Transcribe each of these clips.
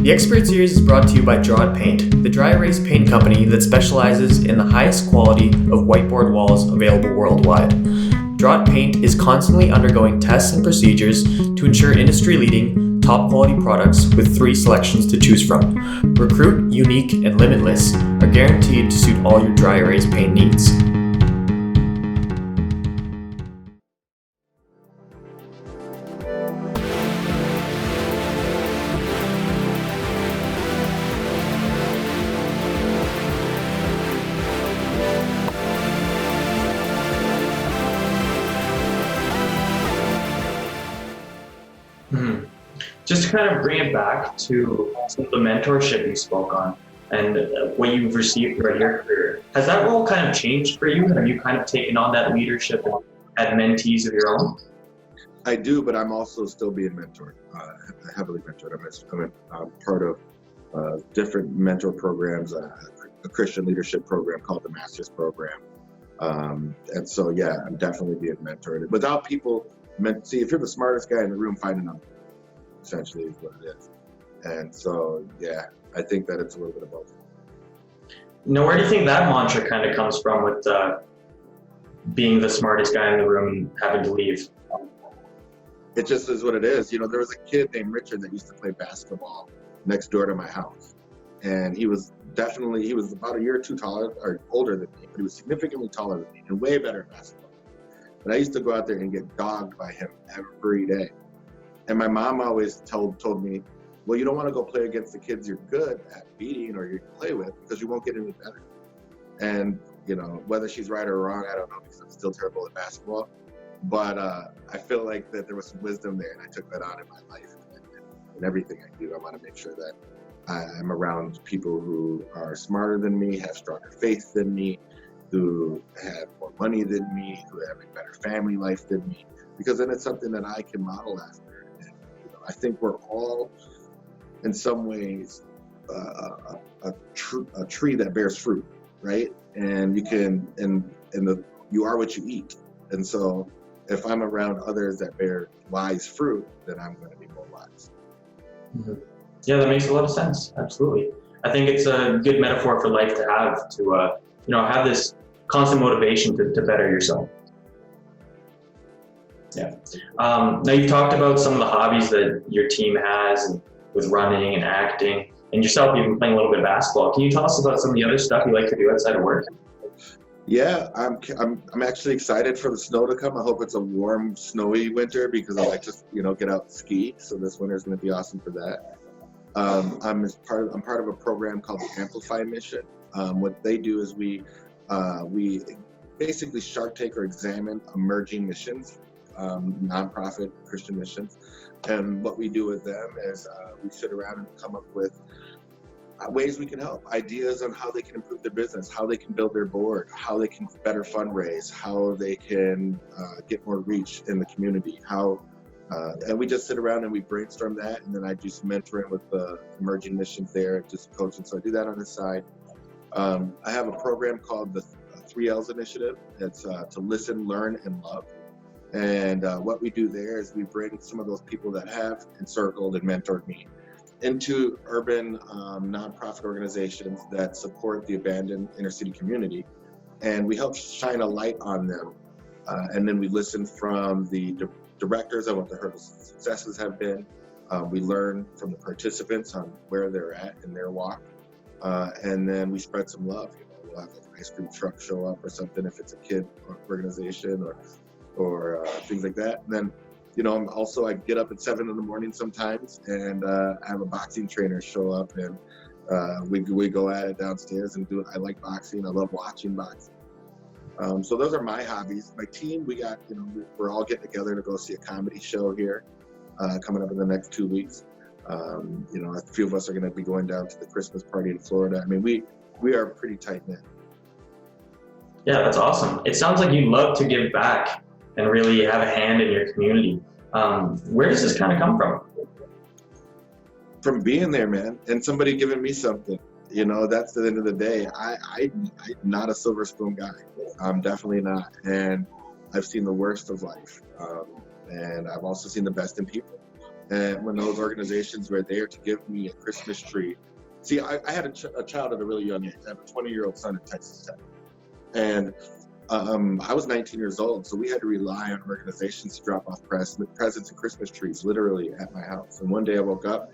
The Expert Series is brought to you by Draw It Paint, the dry erase paint company that specializes in the highest quality of whiteboard walls available worldwide. Draw It Paint is constantly undergoing tests and procedures to ensure industry-leading, top-quality products with 3 selections to choose from. Recruit, Unique, and Limitless are guaranteed to suit all your dry erase paint needs. Just to kind of bring it back to some of the mentorship you spoke on and what you've received throughout your career, has that role kind of changed for you? Have you kind of taken on that leadership and had mentees of your own? I do, but I'm also still being mentored, heavily mentored. I'm part of different mentor programs, a Christian leadership program called the Master's Program. And so, yeah, I'm definitely being mentored. Without people, see, if you're the smartest guy in the room, find another. Essentially is what it is. And so, yeah, I think that it's a little bit of both. Now, where do you think that mantra kind of comes from with being the smartest guy in the room and having to leave? It just is what it is. You know, there was a kid named Richard that used to play basketball next door to my house. And he was about a year or two taller or older than me, but he was significantly taller than me and way better at basketball. But I used to go out there and get dogged by him every day. And my mom always told me, well, you don't want to go play against the kids you're good at beating or you play with because you won't get any better. And, you know, whether she's right or wrong, I don't know, because I'm still terrible at basketball. But I feel like that there was some wisdom there, and I took that on in my life. And everything I do, I want to make sure that I'm around people who are smarter than me, have stronger faith than me, who have more money than me, who have a better family life than me, because then it's something that I can model after. I think we're all, in some ways, a tree that bears fruit, right? And you are what you eat. And so, if I'm around others that bear wise fruit, then I'm going to be more wise. Mm-hmm. Yeah, that makes a lot of sense. Absolutely. I think it's a good metaphor for life to have this constant motivation to better yourself. Yeah. Now you've talked about some of the hobbies that your team has and with running and acting, and yourself, you've been playing a little bit of basketball. Can you tell us about some of the other stuff you like to do outside of work? Yeah, I'm actually excited for the snow to come. I hope it's a warm, snowy winter because I like to, get out and ski. So this winter is going to be awesome for that. I'm part of a program called the Amplify Mission. What they do is we basically Shark Tank or examine emerging missions. Nonprofit Christian missions, and what we do with them is we sit around and come up with ways we can help, ideas on how they can improve their business, how they can build their board, how they can better fundraise, how they can get more reach in the community, and we just sit around and we brainstorm that, and then I do some mentoring with the emerging missions there and do some coaching, so I do that on the side. I have a program called the 3Ls Initiative. It's to listen, learn, and love. And what we do there is we bring some of those people that have encircled and mentored me into urban nonprofit organizations that support the abandoned inner city community. And we help shine a light on them. And then we listen from the directors on what their hurdles and successes have been. We learn from the participants on where they're at in their walk. And then we spread some love. We'll have like an ice cream truck show up or something if it's a kid organization or things like that. And then, I get up at 7 a.m. sometimes, and I have a boxing trainer show up, and we go at it downstairs and do it. I like boxing. I love watching boxing. So those are my hobbies. My team, we're all getting together to go see a comedy show here coming up in the next 2 weeks. A few of us are going to be going down to the Christmas party in Florida. I mean, we are pretty tight knit. Yeah, that's awesome. It sounds like you love to give back and really have a hand in your community. Where does this kind of come from? From being there, man, and somebody giving me something. That's the end of the day. I'm not a silver spoon guy. I'm definitely not. And I've seen the worst of life. And I've also seen the best in people. And when those organizations were there to give me a Christmas tree, see, I had a child at a really young age. I have a 20-year-old son at Texas Tech. And I was 19 years old, so we had to rely on organizations to drop off presents and Christmas trees literally at my house. And one day I woke up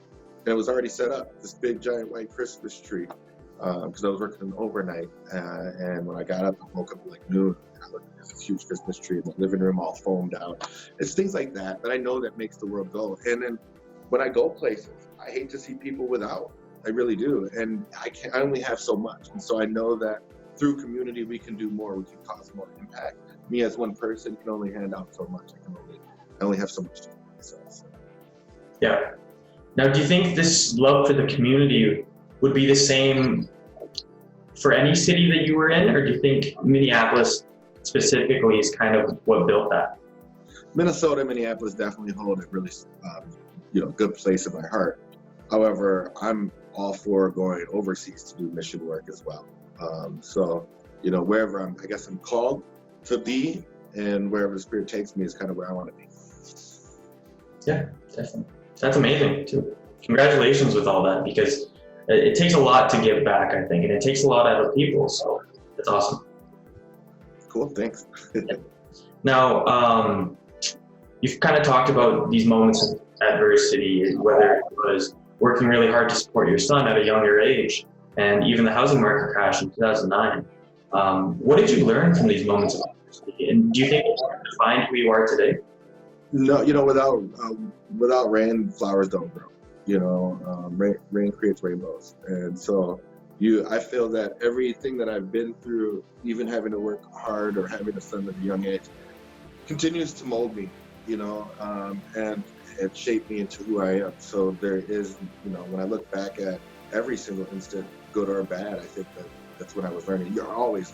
and it was already set up, this big giant white Christmas tree, because I was working overnight. And when I got up, I woke up at like noon. And I looked at this huge Christmas tree in the living room, all foamed out. It's things like that I know that makes the world go. And then when I go places, I hate to see people without. I really do. And I only have so much. And so I know that through community, we can do more. We can cause more impact. Me as one person can only hand out so much. I only have so much to do myself. So. Yeah. Now, do you think this love for the community would be the same for any city that you were in, or do you think Minneapolis specifically is kind of what built that? Minnesota and Minneapolis definitely hold a really, good place in my heart. However, I'm all for going overseas to do mission work as well. So, wherever I guess I'm called to be, and wherever the Spirit takes me is kind of where I want to be. Yeah, definitely. That's amazing too. Congratulations with all that, because it takes a lot to give back, I think, and it takes a lot out of people. So that's awesome. Cool, thanks. Now, you've kind of talked about these moments of adversity, whether it was working really hard to support your son at a younger age, and even the housing market crash in 2009. What did you learn from these moments of adversity? And do you think it's defined who you are today? No, without rain, flowers don't grow. Rain creates rainbows. And so I feel that everything that I've been through, even having to work hard or having a son at a young age, continues to mold me, and it shaped me into who I am. So there is, when I look back at every single instant, good or bad, I think that's when I was learning. You're always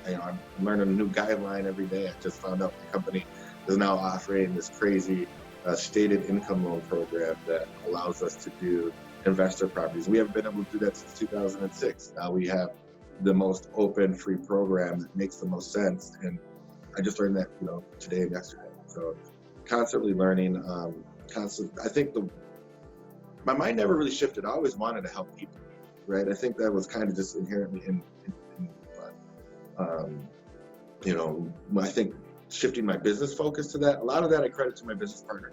learning. I'm learning a new guideline every day. I just found out my company is now offering this crazy stated income loan program that allows us to do investor properties. We haven't been able to do that since 2006. Now we have the most open, free program that makes the most sense. And I just learned that, today and yesterday. So constantly learning, I think my mind never really shifted. I always wanted to help people, right? I think that was kind of just inherently in I think shifting my business focus to that, a lot of that I credit to my business partner,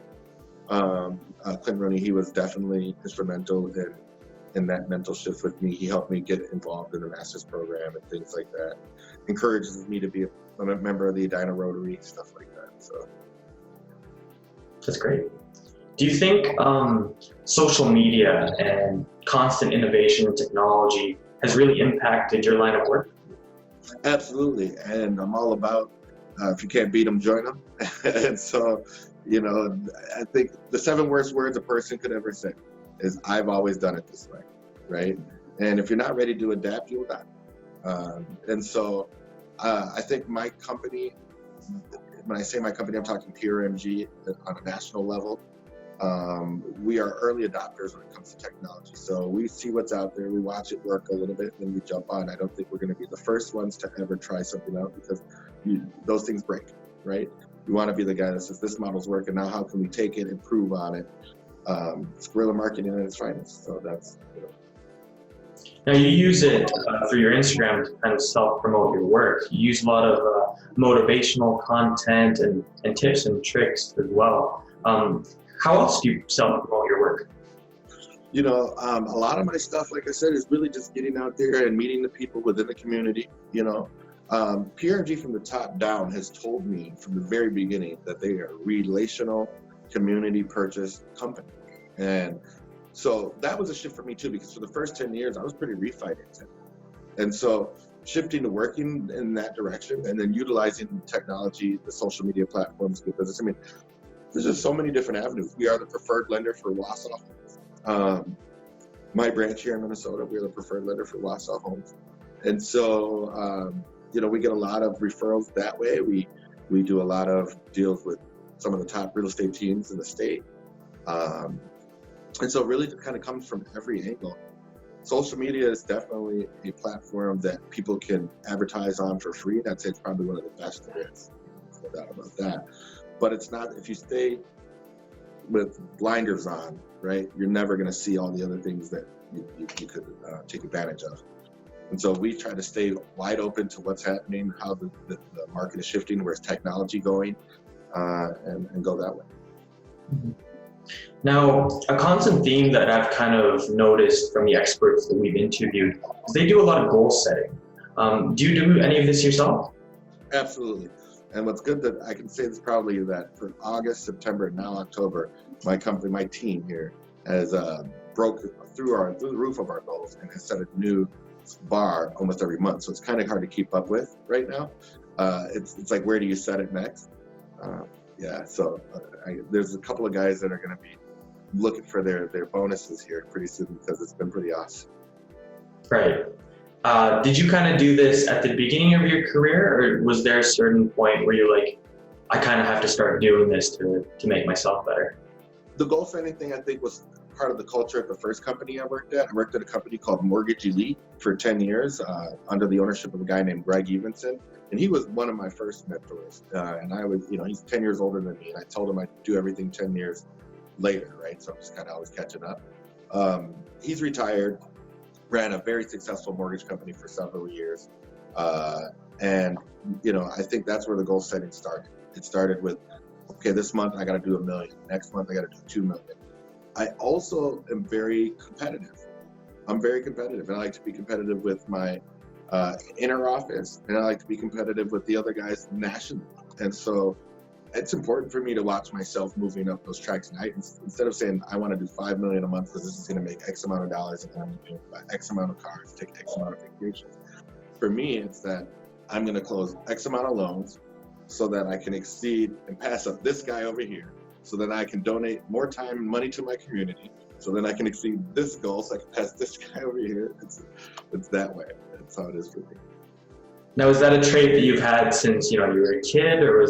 Clint Rooney. He was definitely instrumental in that mental shift with me. He helped me get involved in the master's program and things like that. Encourages me to be a member of the Edina Rotary, stuff like that. So that's great. Do you think social media and constant innovation and technology has really impacted your line of work? Absolutely, and I'm all about if you can't beat them, join them. And so, I think the 7 worst words a person could ever say is, I've always done it this way, right? And if you're not ready to adapt, you'll die. And so I think my company, when I say my company, I'm talking PRMG on a national level. We are early adopters when it comes to technology. So we see what's out there, we watch it work a little bit, and then we jump on. I don't think we're going to be the first ones to ever try something out, because those things break, right? We want to be the guy that says, this model's working, now how can we take it, improve on it? It's guerrilla marketing at its finest. So that's, Now you use it through your Instagram to kind of self-promote your work. You use a lot of motivational content and tips and tricks as well. How else do you self-promote your work? A lot of my stuff, like I said, is really just getting out there and meeting the people within the community. PRG from the top down has told me from the very beginning that they are a relational community purchase company. And so that was a shift for me too, because for the first 10 years, I was pretty refinance. And so shifting to working in that direction and then utilizing technology, the social media platforms, good business. I mean, there's just so many different avenues. We are the preferred lender for Wausau homes. My branch here in Minnesota, we're the preferred lender for Wausau homes. And so, we get a lot of referrals that way. We do a lot of deals with some of the top real estate teams in the state. And so really it kind of comes from every angle. Social media is definitely a platform that people can advertise on for free. I'd say it's probably one of the best there is. No doubt about that. But it's not, if you stay with blinders on, right? You're never going to see all the other things that you could take advantage of. And so we try to stay wide open to what's happening, how the market is shifting, where's technology going, and go that way. Mm-hmm. Now, a constant theme that I've kind of noticed from the experts that we've interviewed is they do a lot of goal setting. Do you do any of this yourself? Absolutely. And what's good that I can say this probably that for August, September, and now October, my company, my team here has broke through the roof of our goals and has set a new bar almost every month. So it's kind of hard to keep up with right now. It's like, where do you set it next? There's a couple of guys that are going to be looking for their bonuses here pretty soon because it's been pretty awesome. Right. Did you kind of do this at the beginning of your career, or was there a certain point where you're like, I kind of have to start doing this to make myself better? The goal setting thing, I think, was part of the culture at the first company I worked at. I worked at a company called Mortgage Elite for 10 years under the ownership of a guy named Greg Evenson. And he was one of my first mentors. And I was, he's 10 years older than me. And I told him I'd do everything 10 years later, right? So I'm just kind of always catching up. He's retired, ran a very successful mortgage company for several years. And I think that's where the goal setting started. It started with, okay, this month I got to do $1 million. Next month I got to do 2 million. I also am very competitive. I'm very competitive, and I like to be competitive with my inner office, and I like to be competitive with the other guys nationally. And so it's important for me to watch myself moving up those tracks. And instead of saying I want to do 5 million a month because this is going to make X amount of dollars and I'm going to buy X amount of cars, take X amount of vacations. For me, it's that I'm going to close X amount of loans so that I can exceed and pass up this guy over here, so that I can donate more time and money to my community, so then I can exceed this goal, so I can pass this guy over here. It's that way. That's how it is for me. Now, is that a trait that you've had since you were a kid, or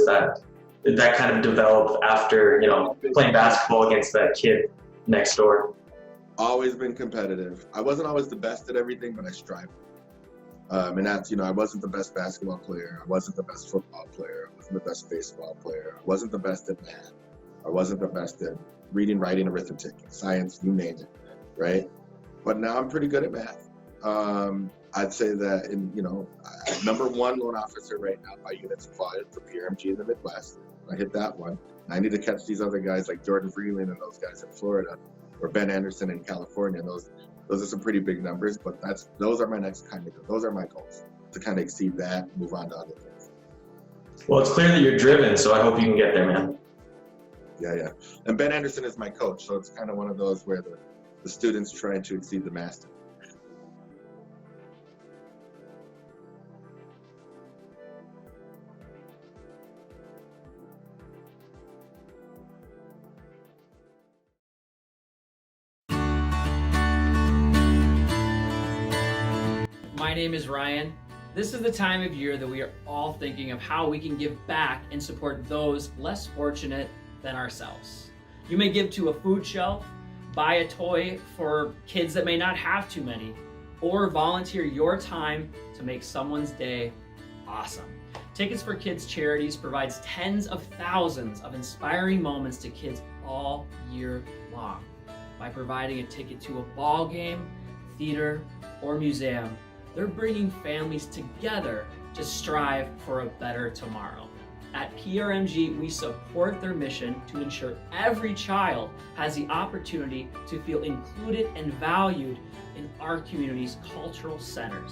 did that kind of develop after playing basketball against that kid next door? Always been competitive. I wasn't always the best at everything, but I strived. And that's, I wasn't the best basketball player. I wasn't the best football player. I wasn't the best baseball player. I wasn't the best at math. I wasn't the best at reading, writing, arithmetic, science, you name it, right? But now I'm pretty good at math. I'd say that I'm number one loan officer right now by units of volume for PRMG in the Midwest. I hit that one. I need to catch these other guys like Jordan Freeland and those guys in Florida, or Ben Anderson in California. Those are some pretty big numbers, but those are my next kind of goals. Those are my goals, to kind of exceed that, move on to other things. Well, it's clear that you're driven, so I hope you can get there, man. Yeah. And Ben Anderson is my coach, so it's kind of one of those where the student's trying to exceed the master. My name is Ryan. This is the time of year that we are all thinking of how we can give back and support those less fortunate than ourselves. You may give to a food shelf, buy a toy for kids that may not have too many, or volunteer your time to make someone's day awesome. Tickets for Kids Charities provides tens of thousands of inspiring moments to kids all year long. By providing a ticket to a ball game, theater, or museum, they're bringing families together to strive for a better tomorrow. At PRMG, we support their mission to ensure every child has the opportunity to feel included and valued in our community's cultural centers.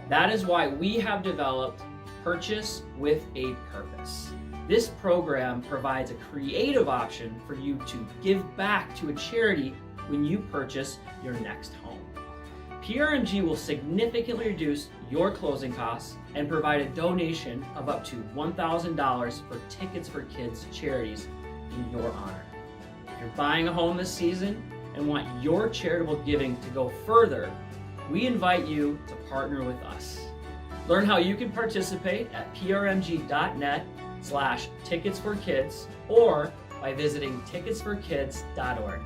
That is why we have developed Purchase with a Purpose. This program provides a creative option for you to give back to a charity when you purchase your next home. PRMG will significantly reduce your closing costs and provide a donation of up to $1,000 for Tickets for Kids charities in your honor. If you're buying a home this season and want your charitable giving to go further, we invite you to partner with us. Learn how you can participate at prmg.net/ticketsforkids or by visiting ticketsforkids.org.